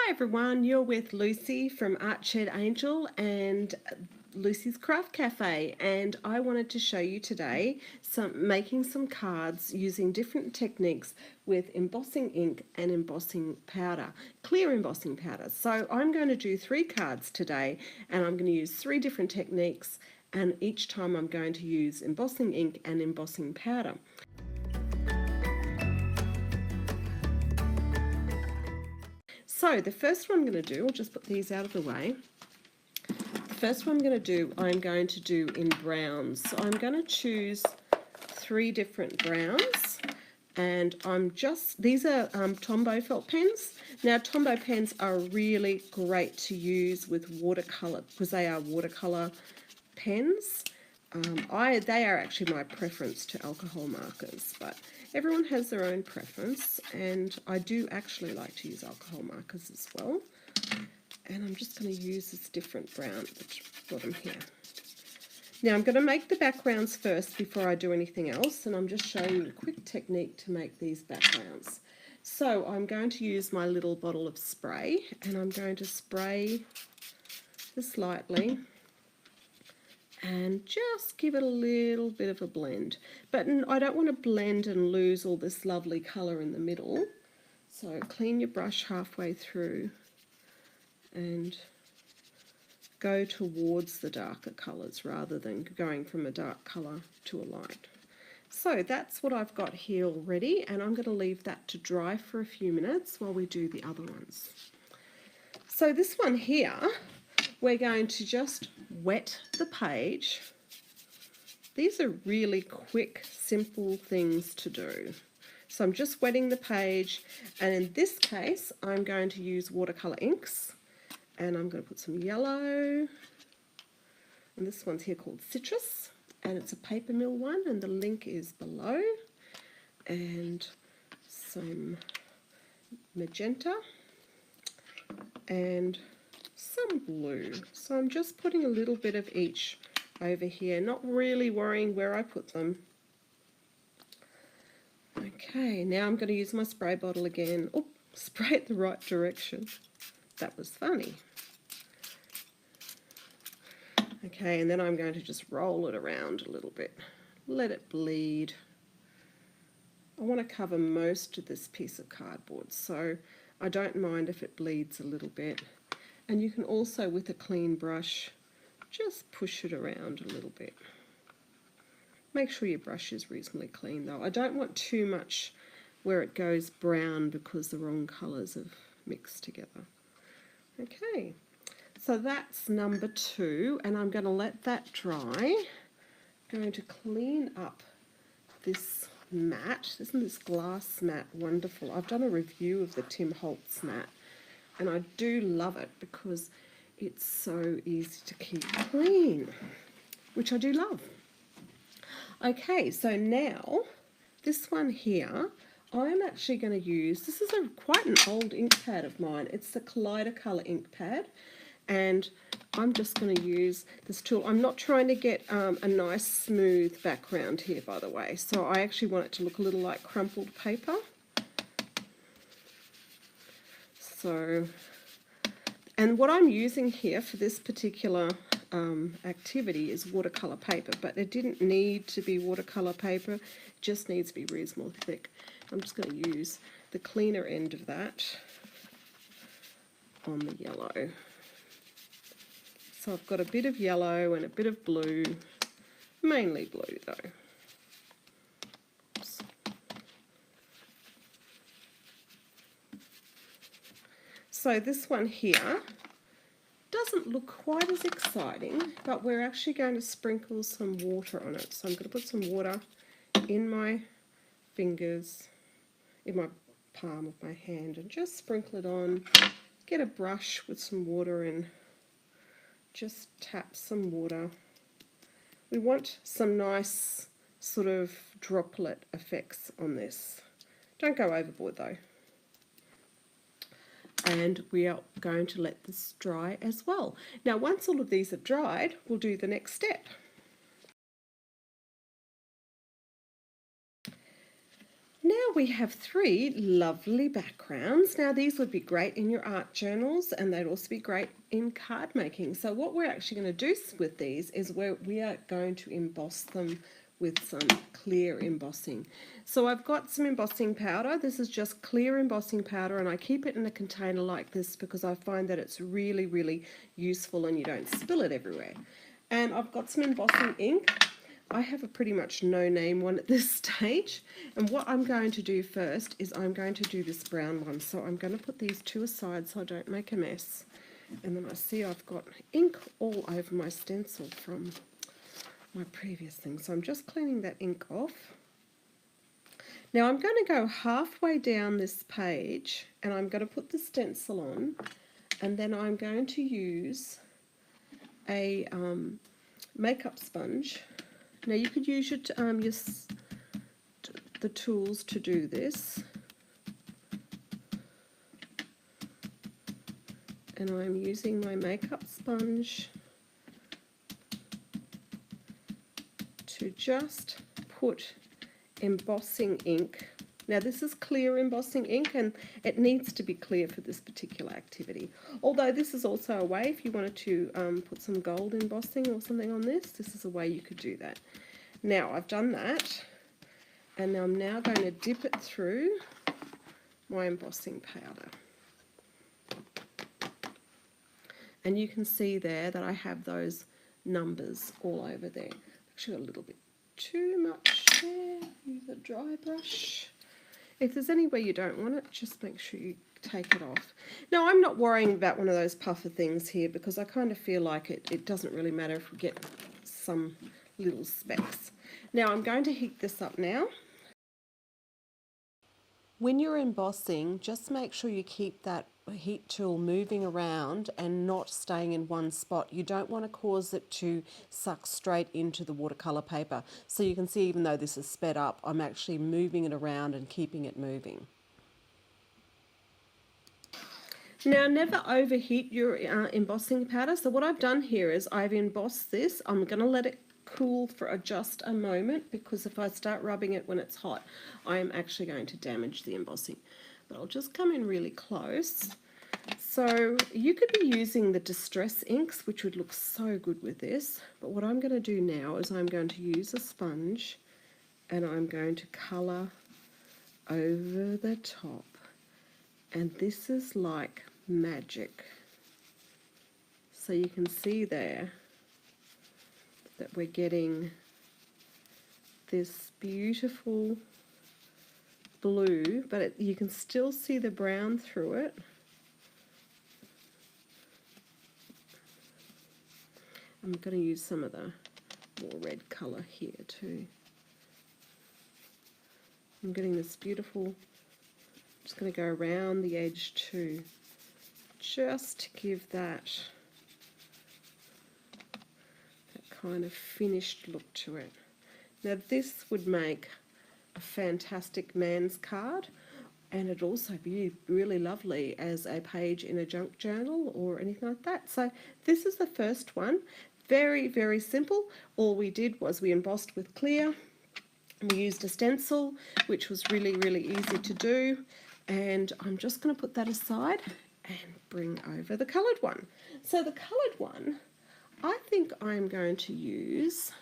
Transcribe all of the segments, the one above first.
Hi everyone, you're with Lucy from Artshed Angel and Lucy's Craft Cafe, and I wanted to show you today making some cards using different techniques with embossing ink and embossing powder, clear embossing powder. So I'm going to do 3 cards today and I'm going to use 3 different techniques, and each time I'm going to use embossing ink and embossing powder. So the first one I'm going to do, I'll just put these out of the way. The first one I'm going to do in browns. So I'm going to choose 3 different browns, and these are Tombow felt pens. Now Tombow pens are really great to use with watercolor because they are watercolor pens. They are actually my preference to alcohol markers, but everyone has their own preference, and I do actually like to use alcohol markers as well. And I'm just going to use this different brown, which I've got them here. Now I'm going to make the backgrounds first before I do anything else, and I'm just showing you a quick technique to make these backgrounds. So I'm going to use my little bottle of spray, and I'm going to spray this lightly and just give it a little bit of a blend. But I don't want to blend and lose all this lovely colour in the middle. So clean your brush halfway through and go towards the darker colours rather than going from a dark colour to a light. So that's what I've got here already, and I'm going to leave that to dry for a few minutes while we do the other ones. So this one here, we're going to just wet the page. These are really quick, simple things to do. So I'm just wetting the page, and in this case I'm going to use watercolour inks, and I'm going to put some yellow, and this one's here called Citrus, and it's a paper mill one, and the link is below, and some magenta and some blue. So I'm just putting a little bit of each over here, not really worrying where I put them. Okay, now I'm going to use my spray bottle again. Oh, spray it the right direction. That was funny. Okay, and then I'm going to just roll it around a little bit. Let it bleed. I want to cover most of this piece of cardboard, so I don't mind if it bleeds a little bit. And you can also, with a clean brush, just push it around a little bit. Make sure your brush is reasonably clean though. I don't want too much where it goes brown because the wrong colours have mixed together. Okay, so that's number 2, and I'm going to let that dry. I'm going to clean up this mat. Isn't this glass mat wonderful? I've done a review of the Tim Holtz mat, and I do love it because it's so easy to keep clean, which I do love. Okay, so now this one here, I'm actually going to use, this is quite an old ink pad of mine. It's the Kaleido ink pad, and I'm just going to use this tool. I'm not trying to get a nice smooth background here, by the way, so I actually want it to look a little like crumpled paper. So, and what I'm using here for this particular activity is watercolour paper, but it didn't need to be watercolour paper, it just needs to be reasonably thick. I'm just going to use the cleaner end of that on the yellow. So I've got a bit of yellow and a bit of blue, mainly blue though. Oops. So this one here doesn't look quite as exciting, but we're actually going to sprinkle some water on it. So I'm going to put some water in my fingers, in my palm of my hand, and just sprinkle it on. Get a brush with some water and just tap some water. We want some nice sort of droplet effects on this. Don't go overboard though. And we are going to let this dry as well. Now once all of these are dried, we'll do the next step. Now we have 3 lovely backgrounds. Now these would be great in your art journals, and they'd also be great in card making. So what we're actually going to do with these is we are going to emboss them with some clear embossing. So I've got some embossing powder. This is just clear embossing powder, and I keep it in a container like this because I find that it's really, really useful and you don't spill it everywhere. And I've got some embossing ink. I have a pretty much no-name one at this stage, and what I'm going to do first is I'm going to do this brown one. So I'm going to put these 2 aside so I don't make a mess. And then I see I've got ink all over my stencil from my previous thing, so I'm just cleaning that ink off. Now I'm going to go halfway down this page and I'm going to put the stencil on, and then I'm going to use a makeup sponge. Now you could use the tools to do this, and I'm using my makeup sponge to just put embossing ink. Now this is clear embossing ink, and it needs to be clear for this particular activity. Although this is also a way, if you wanted to put some gold embossing or something on this, this is a way you could do that. Now I've done that, and I'm now going to dip it through my embossing powder. And you can see there that I have those numbers all over there. Actually got a little bit too much there. Use a dry brush. If there's anywhere you don't want it, just make sure you take it off. Now I'm not worrying about one of those puffer things here because I kind of feel like it doesn't really matter if we get some little specks. Now I'm going to heat this up now. When you're embossing, just make sure you keep that heat tool moving around and not staying in one spot. You don't want to cause it to suck straight into the watercolour paper. So you can see, even though this is sped up, I'm actually moving it around and keeping it moving. Now never overheat your embossing powder. So what I've done here is I've embossed this. I'm going to let it cool for just a moment, because if I start rubbing it when it's hot, I am actually going to damage the embossing. But I'll just come in really close. So you could be using the distress inks, which would look so good with this. But what I'm going to do now is I'm going to use a sponge and I'm going to colour over the top. And this is like magic. So you can see there that we're getting this beautiful blue, but you can still see the brown through it. I'm going to use some of the more red colour here too. I'm getting this beautiful, just going to go around the edge too, just to give that kind of finished look to it. Now this would make a fantastic man's card, and it'd also be really lovely as a page in a junk journal or anything like that. So this is the first one. Very, very simple. All we did was we embossed with clear. We used a stencil, which was really, really easy to do. And I'm just going to put that aside and bring over the coloured one. So the coloured one, I think I'm going to use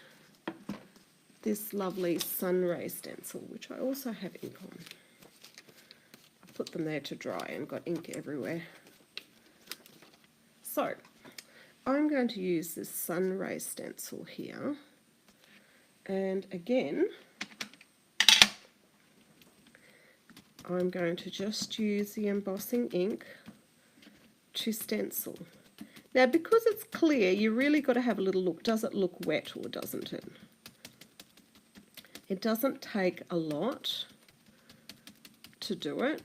this lovely Sunray stencil, which I also have ink on. I put them there to dry and got ink everywhere. So I'm going to use this Sunray stencil here, and again I'm going to just use the embossing ink to stencil. Now because it's clear, you really got to have a little look. Does it look wet or doesn't it? It doesn't take a lot to do it.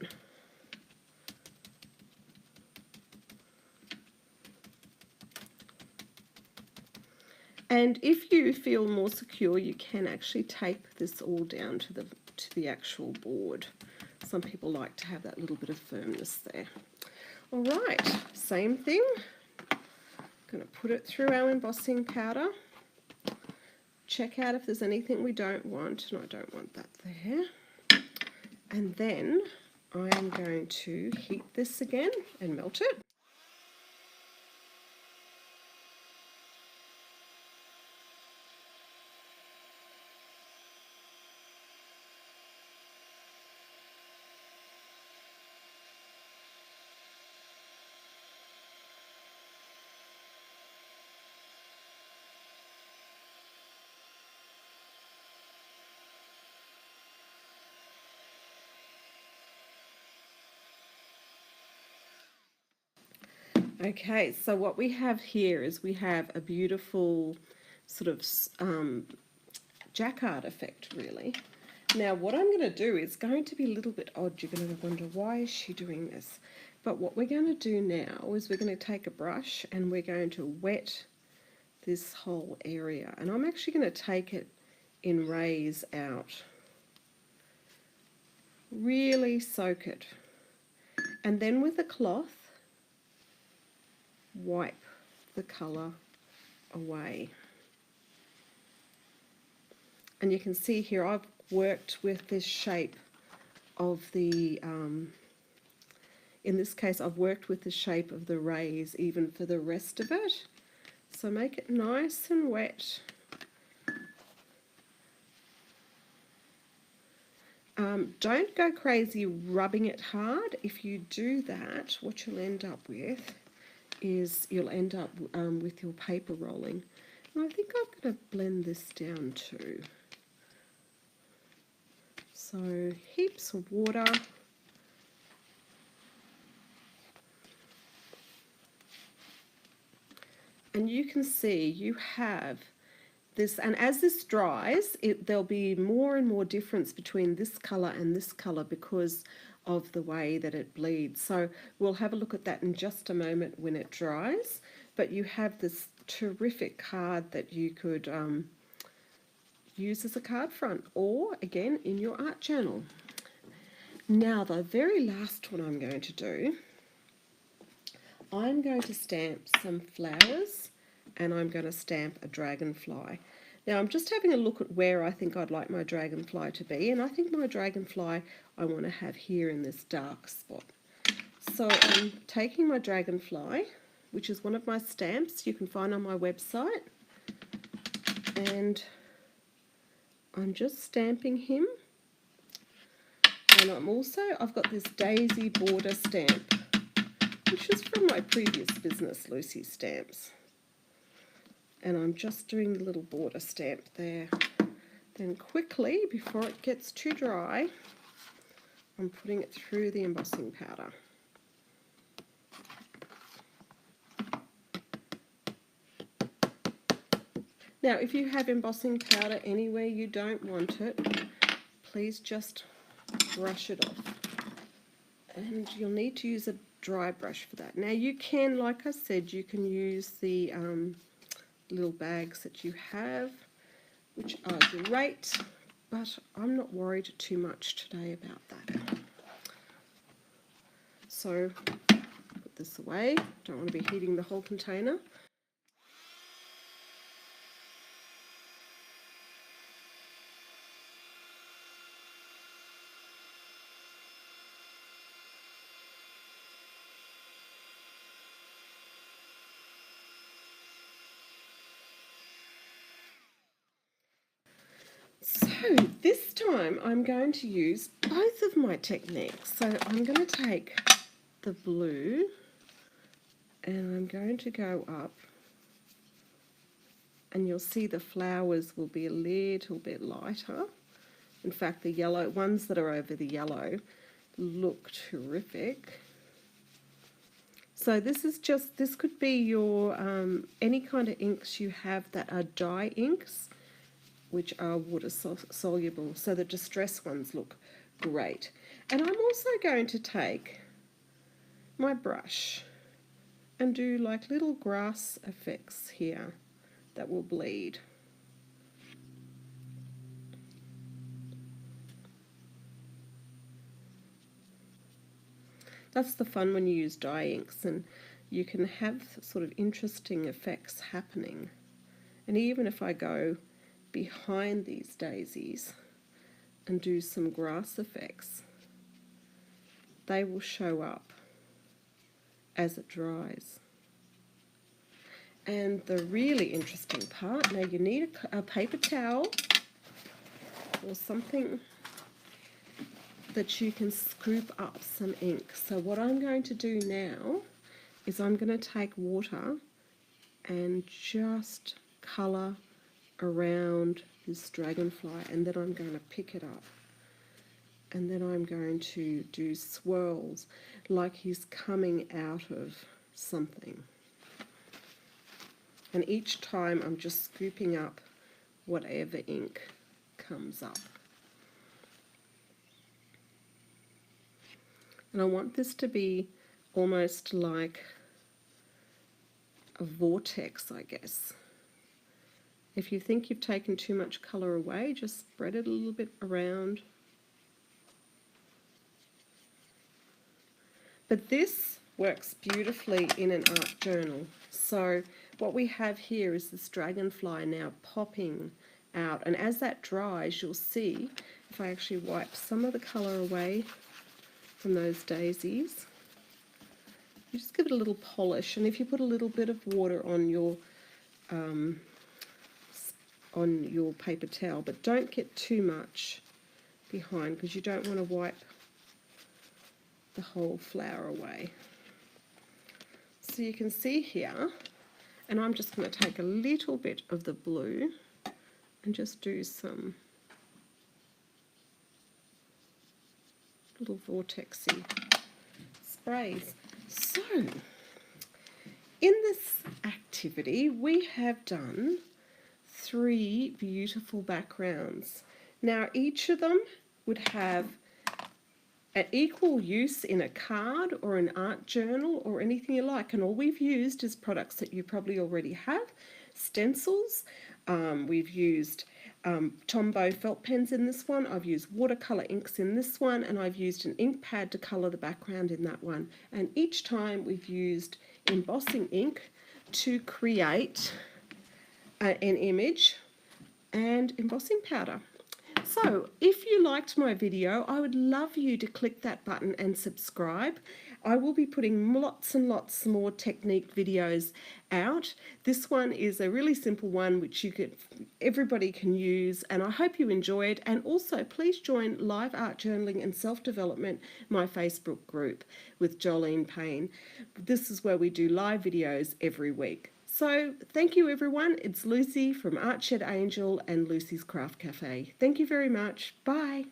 And if you feel more secure, you can actually tape this all down to the actual board. Some people like to have that little bit of firmness there. All right, same thing. Going to put it through our embossing powder. Check out if there's anything we don't want, and I don't want that there. And then I'm going to heat this again and melt it. Okay, so what we have here is we have a beautiful sort of jacquard effect, really. Now what I'm going to do is going to be a little bit odd. You're going to wonder, why is she doing this? But what we're going to do now is we're going to take a brush and we're going to wet this whole area. And I'm actually going to take it in rays out. Really soak it. And then with a cloth, wipe the colour away. And you can see here I've worked with this shape of the, in this case I've worked with the shape of the rays even for the rest of it. So make it nice and wet. Don't go crazy rubbing it hard. If you do that, what you'll end up with is you'll end up with your paper rolling. And I think I'm going to blend this down too. So heaps of water. And you can see you have this, and as this dries, there'll be more and more difference between this colour and this colour because of the way that it bleeds. So we'll have a look at that in just a moment when it dries. But you have this terrific card that you could use as a card front or again in your art journal. Now the very last one I'm going to do, I'm going to stamp some flowers and I'm going to stamp a dragonfly. Now I'm just having a look at where I think I'd like my dragonfly to be, and I think my dragonfly I want to have here in this dark spot. So I'm taking my dragonfly, which is one of my stamps you can find on my website, and I'm just stamping him. And I've got this daisy border stamp, which is from my previous business, Lucy Stamps. And I'm just doing the little border stamp there. Then quickly, before it gets too dry, I'm putting it through the embossing powder. Now, if you have embossing powder anywhere you don't want it, please just brush it off. And you'll need to use a dry brush for that. Now you can, like I said, you can use the little bags that you have, which are great, but I'm not worried too much today about that. So put this away, don't want to be heating the whole container. So this time I'm going to use both of my techniques. So I'm going to take the blue and I'm going to go up, and you'll see the flowers will be a little bit lighter. In fact, the yellow ones that are over the yellow look terrific. So this could be your any kind of inks you have that are dye inks, which are water soluble, so the distress ones look great. And I'm also going to take my brush and do like little grass effects here that will bleed. That's the fun when you use dye inks, and you can have sort of interesting effects happening. And even if I go behind these daisies and do some grass effects, they will show up as it dries. And the really interesting part, now you need a paper towel or something that you can scoop up some ink. So what I'm going to do now is I'm going to take water and just colour around this dragonfly, and then I'm going to pick it up. And then I'm going to do swirls like he's coming out of something. And each time I'm just scooping up whatever ink comes up. And I want this to be almost like a vortex, I guess. If you think you've taken too much colour away, just spread it a little bit around. But this works beautifully in an art journal. So what we have here is this dragonfly now popping out. And as that dries, you'll see, if I actually wipe some of the colour away from those daisies, you just give it a little polish. And if you put a little bit of water on your paper towel, but don't get too much behind because you don't want to wipe the whole flower away. So you can see here, and I'm just going to take a little bit of the blue and just do some little vortexy sprays. So in this activity we have done 3 beautiful backgrounds. Now each of them would have an equal use in a card or an art journal or anything you like, and all we've used is products that you probably already have. Stencils, we've used Tombow felt pens in this one, I've used watercolour inks in this one, and I've used an ink pad to colour the background in that one. And each time we've used embossing ink to create an image and embossing powder. So if you liked my video, I would love you to click that button and subscribe. I will be putting lots and lots more technique videos out. This one is a really simple one which everybody can use, and I hope you enjoy it. And also please join Live Art Journaling and Self-Development, my Facebook group with Jolene Payne. This is where we do live videos every week. So thank you everyone. It's Lucy from Art Shed Angel and Lucy's Craft Cafe. Thank you very much. Bye.